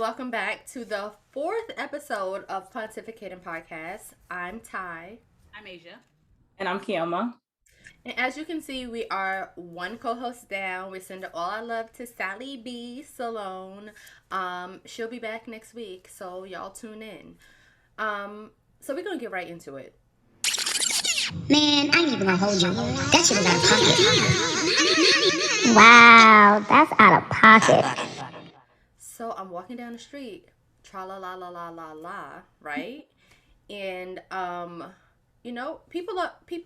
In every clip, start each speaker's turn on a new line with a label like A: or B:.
A: welcome back to the fourth episode of Pontificating Podcast. I'm Ty.
B: I'm Asia.
C: And I'm Kioma.
A: And as you can see, we are one co host down. We're sending all our love to Sally B. Salone. She'll be back next week, so y'all tune in. So we're going to get right into it.
D: Man, I ain't even gonna hold you. That shit is out of pocket. Wow, that's out of pocket.
A: So I'm walking down the street, tra la la la la la la, right? And people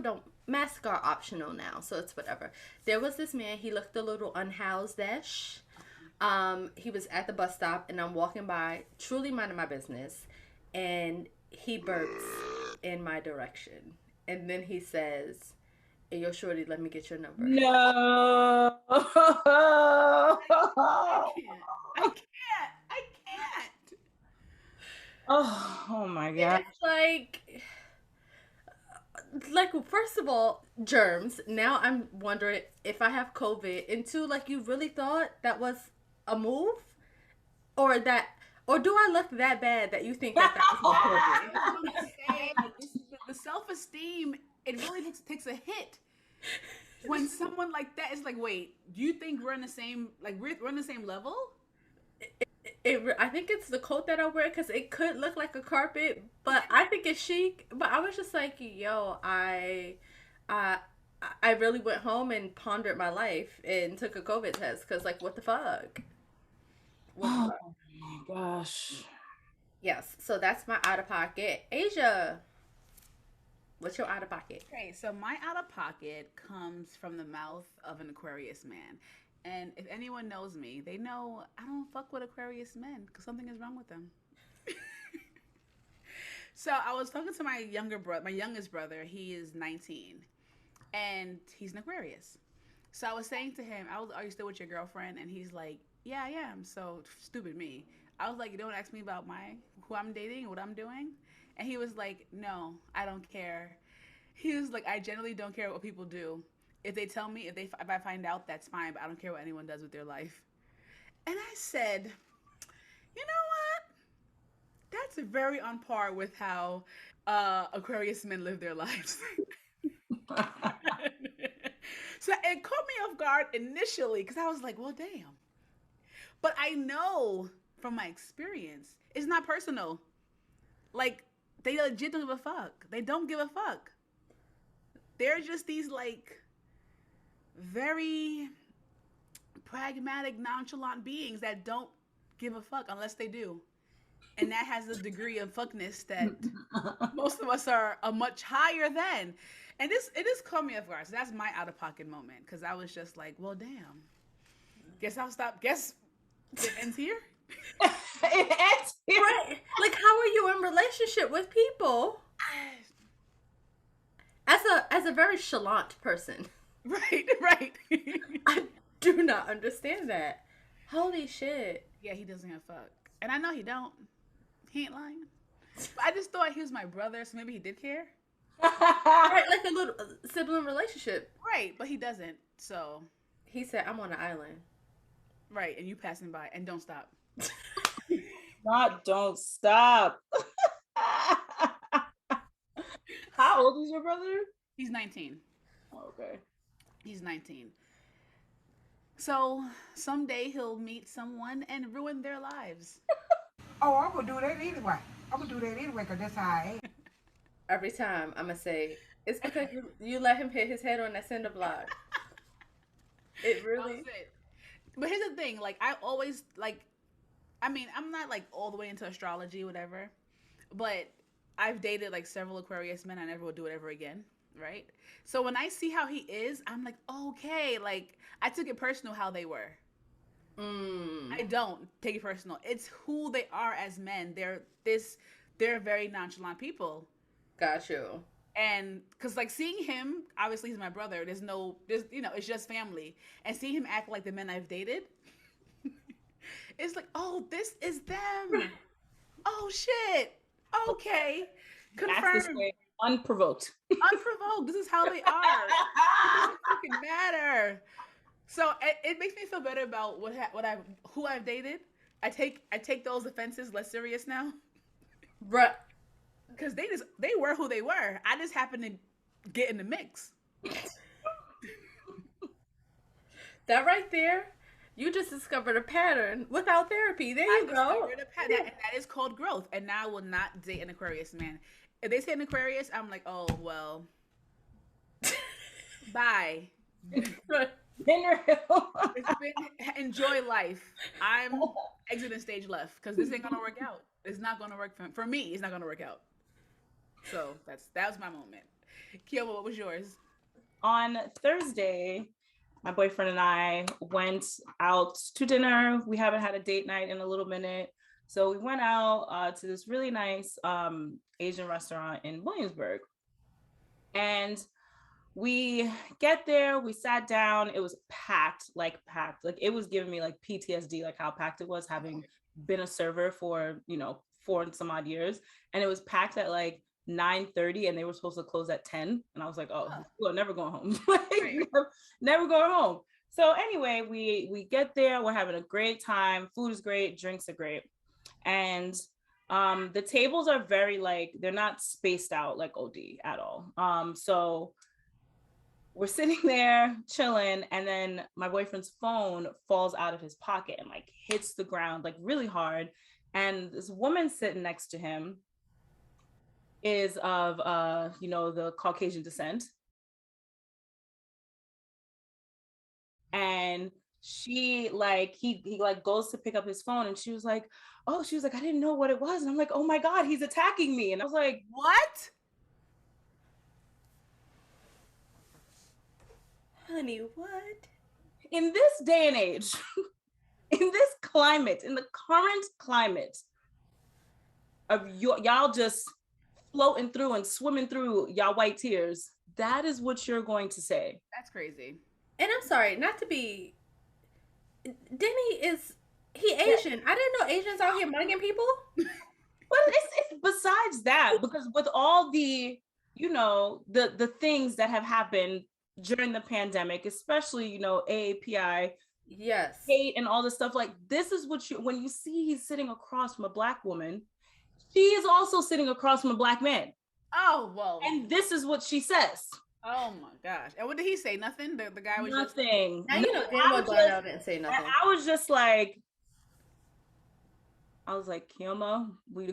A: don't masks are optional now, so it's whatever. There was this man, he looked a little unhoused-ish. He was at the bus stop and I'm walking by, truly minding my business, and he burps in my direction. And then he says, "Hey, yo, shorty, let me get your number."
C: No.
B: I can't.
C: Oh my God.
A: It's like first of all, germs. Now I'm wondering if I have COVID. And two, like, you really thought that was a move, or do I look that bad that you think that was my COVID?
B: That's what I'm saying. Like, the self-esteem, it really takes a hit when someone like that is like, wait, do you think we're in the same, like, we're on the same level?
A: I think it's the coat that I wear because it could look like a carpet, but I think it's chic. But I was just like, yo, I, I really went home and pondered my life and took a COVID test because, like, what the fuck? What the
C: Oh
A: fuck?
C: my gosh.
A: Yes, so that's my out of pocket. Asia, what's your out of pocket?
B: Okay, so my out of pocket comes from the mouth of an Aquarius man. And if anyone knows me, they know I don't fuck with Aquarius men because something is wrong with them. So I was talking to my youngest brother. He is 19, and he's an Aquarius. So I was saying to him, "Are you still with your girlfriend?" And he's like, "Yeah, I am." So stupid me. I was like, "You don't ask me about who I'm dating, what I'm doing," and he was like, "No, I don't care." He was like, "I generally don't care what people do. If they tell me, if I find out, that's fine. But I don't care what anyone does with their life." And I said, "You know what? That's very on par with how Aquarius men live their lives." So it caught me off guard initially because I was like, well, damn. But I know from my experience, it's not personal. Like, they legit don't give a fuck. They don't give a fuck. They're just these, like, very pragmatic, nonchalant beings that don't give a fuck unless they do. And that has a degree of fuckness that most of us are a much higher than. And it just caught me off guard. So that's my out of pocket moment because I was just like, well, damn. Guess I'll stop. Guess it ends here.
C: It ends here.
A: Right? Like, how are you in relationship with people? As a very chalant person,
B: Right.
A: I do not understand that. Holy shit.
B: Yeah, he doesn't give a fuck. And I know he don't. He ain't lying. But I just thought he was my brother, so maybe he did care.
A: Right, like a little sibling relationship.
B: Right, but he doesn't. So,
A: He said, "I'm on an island."
B: right, and you passing by, and don't stop.
C: Don't stop. How old is your brother?
B: He's 19.
C: Okay.
B: He's 19. So someday he'll meet someone and ruin their lives.
E: Oh, I'm gonna do that anyway. I'm gonna do that anyway because that's how I am.
A: Every time I'm gonna say, it's because you let him hit his head on that cinder block. It really.
B: That's it. But here's the thing, like, I always, like, I mean, I'm not, like, all the way into astrology, whatever, but I've dated, like, several Aquarius men. I never will do it ever again, right? So when I see how he is, I'm like, okay, like, I took it personal how they were. I don't take it personal. It's who they are as men. They're very nonchalant people.
A: Got you.
B: And because, like, seeing him, obviously he's my brother. It's just family. And seeing him act like the men I've dated, it's like, oh, this is them. Oh shit. Okay.
C: That's the
B: Confirmed.
C: way, unprovoked.
B: Unprovoked. This is how they are. It doesn't fucking matter. So it makes me feel better about who I've dated I take those offenses less serious now.
A: Bruh.
B: Because they were who they were. I just happened to get in the mix.
A: That right there, you just discovered a pattern without therapy. There you go.
B: And that is called growth. And now I will not date an Aquarius man. If they say an Aquarius, I'm like, oh well. Bye.
C: Dinner.
B: Enjoy life. I'm exiting stage left because this ain't gonna work out. It's not gonna work for me. It's not gonna work out. So that was my moment. Kiyomo, what was yours?
C: On Thursday, my boyfriend and I went out to dinner. We haven't had a date night in a little minute. So we went out to this really nice Asian restaurant in Williamsburg. And we get there, we sat down, it was packed. Like it was giving me like PTSD, like how packed it was, having been a server for, 4 and some odd years. And it was packed at like 9:30 and they were supposed to close at 10. And I was like, oh, we're never going home. Never going home. So anyway, we get there, we're having a great time. Food is great, drinks are great. And the tables are very they're not spaced out like OD at all. So we're sitting there chilling, and then my boyfriend's phone falls out of his pocket and hits the ground really hard. And this woman sitting next to him is of the Caucasian descent. And she he goes to pick up his phone, and she was like, I didn't know what it was. And I'm like, oh my God, he's attacking me. And I was like,
B: what?
A: Honey, what?
C: In this day and age, in this climate, in the current climate of y'all just floating through and swimming through y'all white tears, that is what you're going to say.
B: That's crazy.
A: And I'm sorry, not to be... Denny he Asian. I didn't know Asians out here mugging people.
C: But it's besides that, because with all the, the things that have happened during the pandemic, especially, AAPI,
A: yes,
C: hate and all this stuff, this is what when you see he's sitting across from a Black woman, she is also sitting across from a Black man.
B: Oh, whoa.
C: And this is what she says.
B: Oh my gosh. And what did he say? Nothing? The guy was
C: nothing.
A: Now, I didn't say nothing.
C: I was just Kiyomo, we're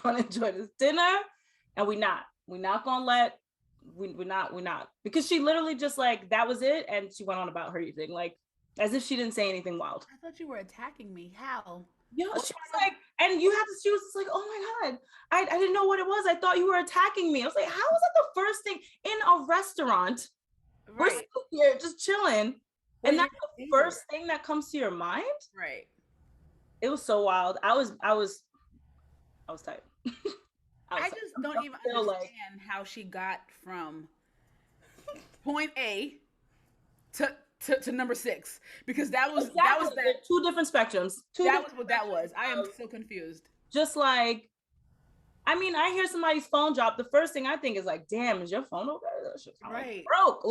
C: gonna enjoy this dinner, and we're not gonna let, we're not, because she literally just that was it, and she went on about her thing, as if she didn't say anything wild.
B: I thought you were attacking me. How?
C: Yeah, she was and she was just like, oh my God, I didn't know what it was. I thought you were attacking me. I was like, how is that the first thing in a restaurant? Right. We're sitting here just chilling, and that's the first thing that comes to your mind?
B: Right.
C: It was so wild. I was tight.
B: I just don't even understand how she got from point A to number 6, because that was
C: two different spectrums.
B: That was what that was. I am so confused.
C: Just I hear somebody's phone drop. The first thing I think is damn, is your phone over? That shit's
B: right.
C: Broke.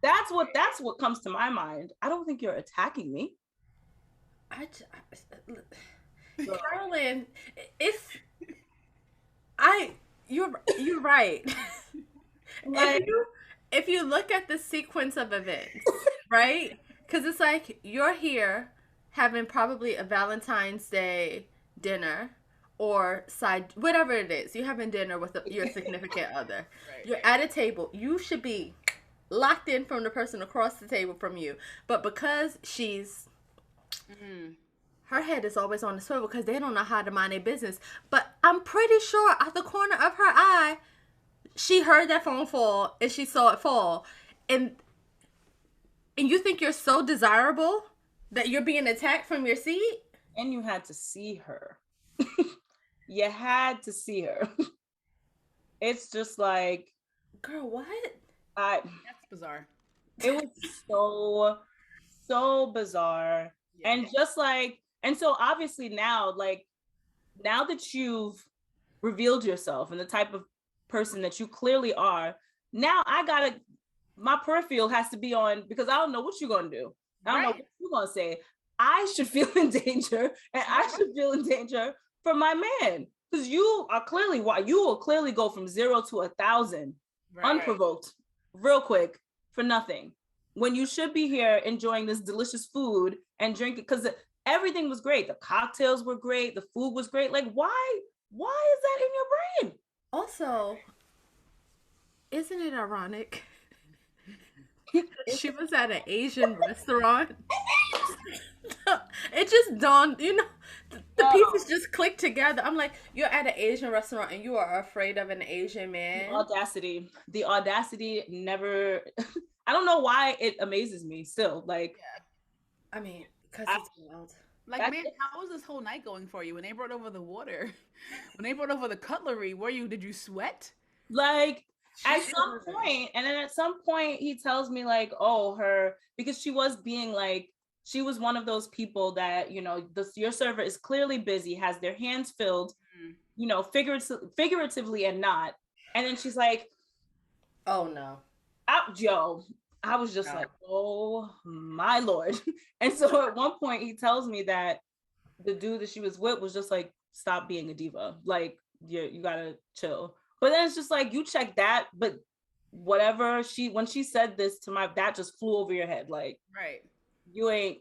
C: That's what comes to my mind. I don't think you're attacking me.
A: Carolyn, you're right. If you look at the sequence of events, right? Because it's you're here having probably a Valentine's Day dinner or whatever it is. You're having dinner with your significant other. Right, you're at a table. You should be locked in from the person across the table from you. But because she's... her head is always on the swivel because they don't know how to mind their business. But I'm pretty sure out the corner of her eye, she heard that phone fall and she saw it fall. And you think you're so desirable that you're being attacked from your seat?
C: And you had to see her. You had to see her. It's just
A: girl, what?
B: That's bizarre.
C: It was so bizarre. Yeah. And just and so obviously now that you've revealed yourself and the type of person that you clearly are, now my peripheral has to be on, because I don't know what you're going to do. I don't know what you're going to say. I should feel in danger, and I should feel in danger for my man. Because you will clearly go from 0 to 1,000 unprovoked, real quick, for nothing. When you should be here enjoying this delicious food and drinking, because everything was great. The cocktails were great. The food was great. Like, why is that in your brain?
A: Also, isn't it ironic? She was at an Asian restaurant. It just dawned, the pieces just clicked together. I'm like, you're at an Asian restaurant and you are afraid of an Asian man.
C: The audacity never. I don't know why it amazes me still. Like,
A: I mean, because it's wild.
B: Like, man, how was this whole night going for you? When they brought over the water, when they brought over the cutlery, did you sweat?
C: Like, at some point, and then at some point he tells me like, because she was being like, she was one of those people that, your server is clearly busy, has their hands filled, figuratively and not. And then she's like,
A: oh no.
C: I was just like, oh my Lord. And so at one point he tells me that the dude that she was with was just like, stop being a diva. Like, you gotta chill. But then it's just like, you check that, but whatever, when she said this to that just flew over your head. Like,
B: right.
C: You ain't.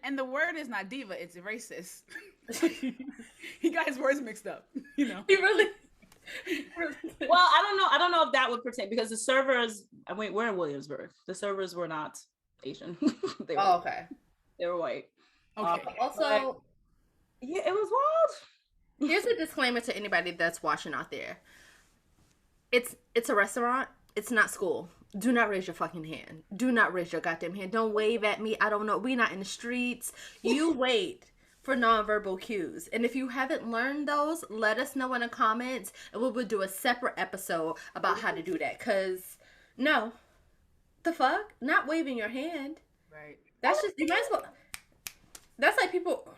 B: And the word is not diva, it's racist. He got his words mixed up, He really.
C: Well, I don't know if that would pertain, because the servers, we're in Williamsburg. The servers were not Asian. They were,
A: okay.
C: They were white.
A: Okay. Also,
C: yeah, it was wild.
A: Here's a disclaimer to anybody that's watching out there. It's a restaurant. It's not school. Do not raise your fucking hand. Do not raise your goddamn hand. Don't wave at me. I don't know. We're not in the streets. You wait for nonverbal cues. And if you haven't learned those, let us know in the comments, and we will do a separate episode about how to do that. Because, no. The fuck? Not waving your hand.
B: Right.
A: That's just, you might as well. That's like people.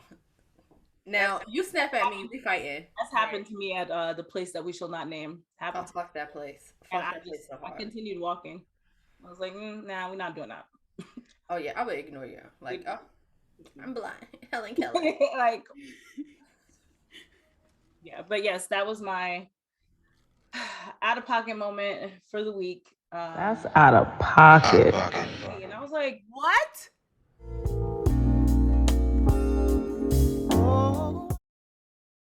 A: Now, you snap at me, we fighting.
C: That's happened to me at the place that we shall not name.
A: Oh, fuck that place. I
C: continued walking. I was like, nah, we're not doing that.
A: Oh, yeah, I would ignore you. Like, oh, I'm blind. Helen Keller.
C: Like, yeah, but yes, that was my out-of-pocket moment for the week.
F: That's out of pocket.
C: And I was like,
B: what?